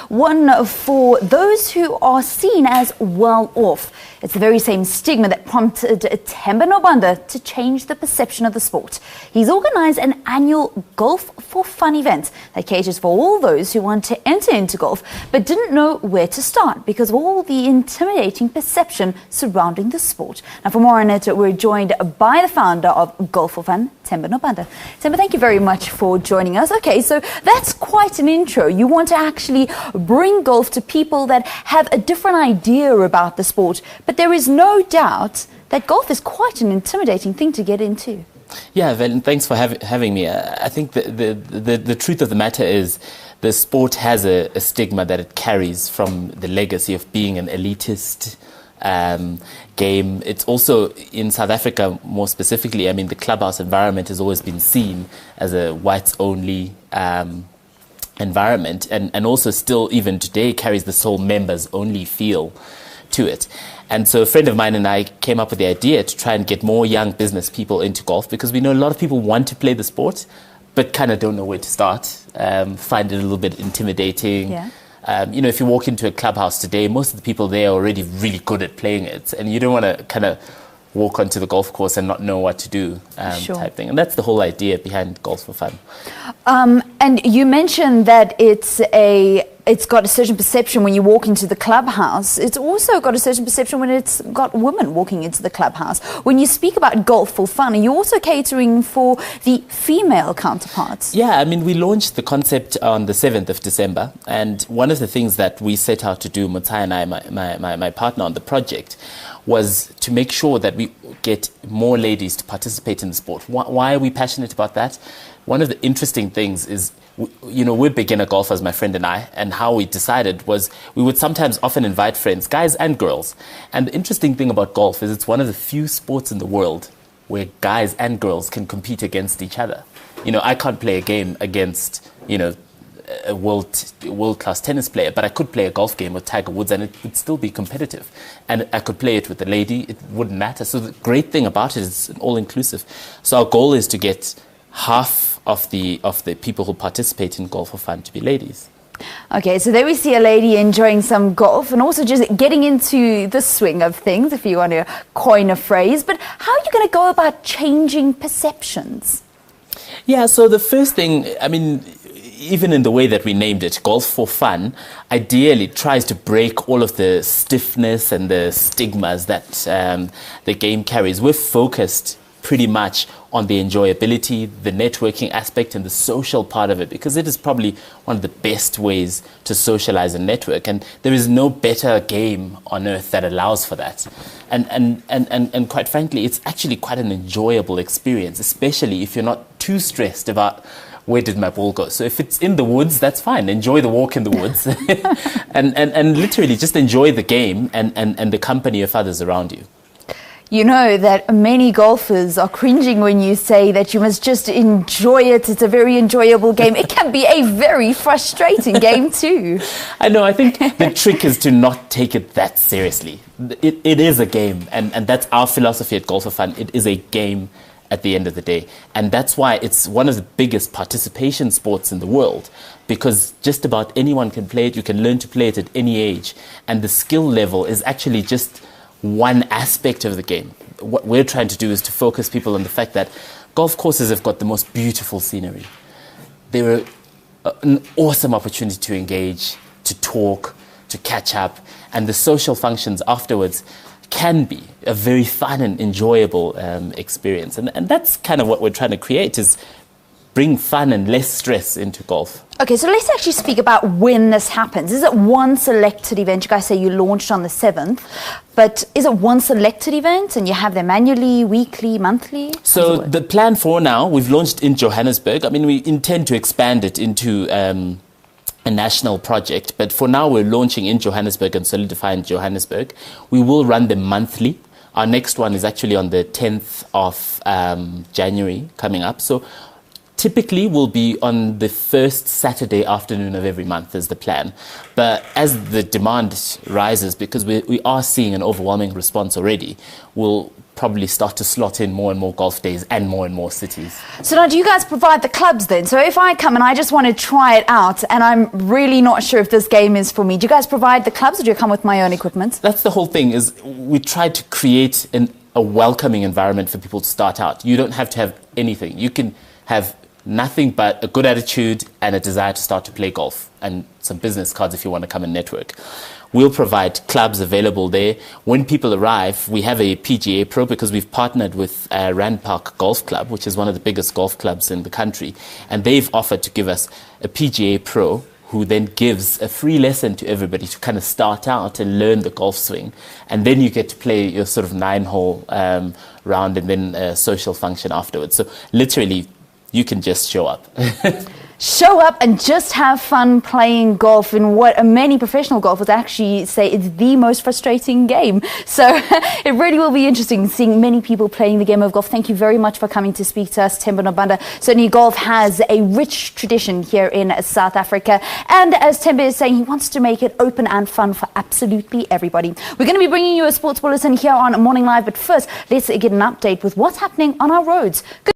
one for those who are seen as well off. It's the very same stigma that prompted Themba Nobanda to change the perception of the sport. He's organised an annual Golf4Fun event that caters for all those who want to enter into golf but didn't know where to start because of all the intimidating perception surrounding the sport. Now, for more on it, we're joined by the founder of Golf4Fun, Themba Nobanda. Themba, thank you very much for joining us. Okay, so that's quite an intro. You want to actually bring golf to people that have a different idea about the sport, but there is no doubt that golf is quite an intimidating thing to get into. Yeah, Vel, thanks for having me. I think the truth of the matter is the sport has a stigma that it carries from the legacy of being an elitist game. It's also, in South Africa more specifically, I mean, the clubhouse environment has always been seen as a whites-only environment, and also still even today carries this whole members-only feel to it. And so a friend of mine and I came up with the idea to try and get more young business people into golf, because we know a lot of people want to play the sport but kind of don't know where to start, find it a little bit intimidating. Yeah. If you walk into a clubhouse today, most of the people there are already really good at playing it, and you don't want to kind of walk onto the golf course and not know what to do, type thing. And that's the whole idea behind Golf4Fun. And you mentioned that it's got a certain perception when you walk into the clubhouse. It's also got a certain perception when it's got women walking into the clubhouse. When you speak about Golf4Fun, are you also catering for the female counterparts? Yeah, I mean, we launched the concept on the 7th of December. And one of the things that we set out to do, Mutai and I, my partner on the project, was to make sure that we get more ladies to participate in the sport. Why are we passionate about that? One of the interesting things is, we're beginner golfers, my friend and I, and how we decided was we would sometimes often invite friends, guys and girls. And the interesting thing about golf is it's one of the few sports in the world where guys and girls can compete against each other. I can't play a game against, a world-class tennis player, but I could play a golf game with Tiger Woods and it would still be competitive. And I could play it with a lady, it wouldn't matter. So the great thing about it is it's all-inclusive. So our goal is to get half of the people who participate in Golf4Fun to be ladies. Okay, so there we see a lady enjoying some golf and also just getting into the swing of things, if you want to coin a phrase. But how are you going to go about changing perceptions? Yeah, so the first thing, I mean, even in the way that we named it, Golf4Fun, ideally tries to break all of the stiffness and the stigmas that the game carries. We're focused pretty much on the enjoyability, the networking aspect, and the social part of it, because it is probably one of the best ways to socialize and network. And there is no better game on earth that allows for that. And quite frankly, it's actually quite an enjoyable experience, especially if you're not too stressed about where did my ball go. So if it's in the woods, that's fine. Enjoy the walk in the woods and literally just enjoy the game and the company of others around you. You know that many golfers are cringing when you say that you must just enjoy it. It's a very enjoyable game. It can be a very frustrating game too. I know. I think the trick is to not take it that seriously. It is a game, and that's our philosophy at Golf4Fun. It is a game at the end of the day. And that's why it's one of the biggest participation sports in the world, because just about anyone can play it. You can learn to play it at any age. And the skill level is actually just one aspect of the game. What we're trying to do is to focus people on the fact that golf courses have got the most beautiful scenery. They're an awesome opportunity to engage, to talk, to catch up, and the social functions afterwards can be a very fun and enjoyable experience. And that's kind of what we're trying to create, is bring fun and less stress into golf. Okay, so let's actually speak about when this happens. Is it one selected event? You guys say you launched on the 7th, but is it one selected event and you have them annually, weekly, monthly? So the plan for now, we've launched in Johannesburg. I mean, we intend to expand it into a national project, but for now we're launching in Johannesburg and solidifying Johannesburg. We will run them monthly. Our next one is actually on the 10th of January coming up. So typically will be on the first Saturday afternoon of every month is the plan. But as the demand rises, because we are seeing an overwhelming response already, we'll probably start to slot in more and more golf days and more cities. So now, do you guys provide the clubs then? So if I come and I just want to try it out and I'm really not sure if this game is for me, do you guys provide the clubs or do you come with my own equipment? That's the whole thing, is we try to create a welcoming environment for people to start out. You don't have to have anything. You can have nothing but a good attitude and a desire to start to play golf and some business cards if you want to come and network. We'll provide clubs available there. When people arrive, we have a PGA Pro because we've partnered with Rand Park Golf Club, which is one of the biggest golf clubs in the country. And they've offered to give us a PGA Pro who then gives a free lesson to everybody to kind of start out and learn the golf swing. And then you get to play your sort of 9-hole round and then a social function afterwards. So literally, you can just show up. Show up and just have fun playing golf in what many professional golfers actually say is the most frustrating game. So it really will be interesting seeing many people playing the game of golf. Thank you very much for coming to speak to us, Themba Nobanda. Certainly golf has a rich tradition here in South Africa. And as Themba is saying, he wants to make it open and fun for absolutely everybody. We're going to be bringing you a sports bulletin here on Morning Live. But first, let's get an update with what's happening on our roads.